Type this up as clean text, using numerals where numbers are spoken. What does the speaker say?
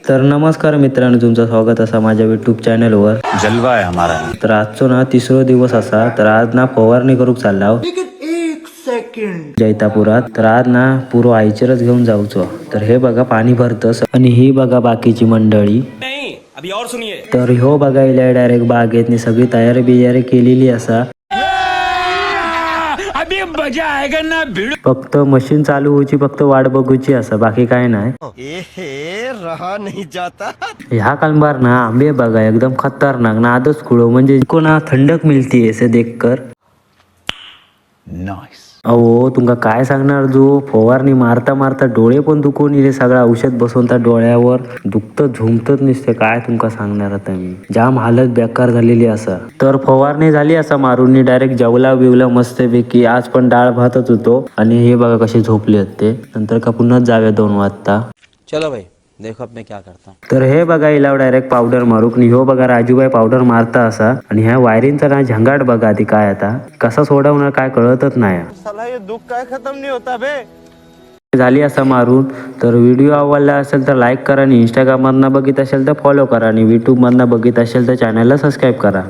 तर नमस्कार मित्रांनो, तुमचं स्वागत असा माझ्या यूट्यूब चॅनलवर. जलवा आहे हमारा. तर आजचो ना तिसरो दिवस असा. तर आज ना फवारणी करूक चालला जैतापुरात. तर आज ना पुरो आईचरच घेऊन जाऊचो. तर हे बघा पाणी भरतस आणि ही बघा बाकीची मंडळी. अभी और सुनिए. तर ह्यो बघायला डायरेक्ट बागेतनी सगळी तयारी बियारी केलेली असा. अभी मजा आएगा ना भिड़. फक्त मशीन चालू होऊची फक्त वाट बघूची असा, बाकी काय नाही. रहा नहीं जाता. ह्या कालबार ना आंबे बघा एकदम खतरनाक ना आदच खुळो, म्हणजे कोणा थंडक मिळती असे देखकर. नाइस. अहो तुमका काय सांगणार, जो फवारणी मारता मारता डोळे पण दुखून इले. सगळा औषध बसवून त्या डोळ्यावर दुखत झुमतच नसते. काय तुमका सांगणार आता मी, जाम हालत बेकार झालेली असा. तर फवारणी झाली असा मारून डायरेक्ट जेवला बिवला मस्तपैकी. आज पण डाळ भातच होतो. आणि हे बघा कसे झोपले ते. नंतर का पुन्हा जाव्या 2 वाजता. चलो भाई देखो अब मैं क्या करता हूँ. तर हे बघा इलाव डायरेक्ट पावडर मारूक. ह्यो बघा राजूबाई पावडर मारता असा. आणि ह्या वायरिंगचा ना झंगाट बघा ती काय आता कसा सोडवणार काय कळतच नाही. साला ये दुख काय खत्म नहीं होता बे. झाली असा मारून. तर व्हिडिओ आवडला असेल तर लाईक करा आणि इंस्टाग्राम मधनं बघित असेल तर फॉलो करा आणि यूट्यूब मधनं बघित असेल तर चॅनलला सबस्क्राईब करा.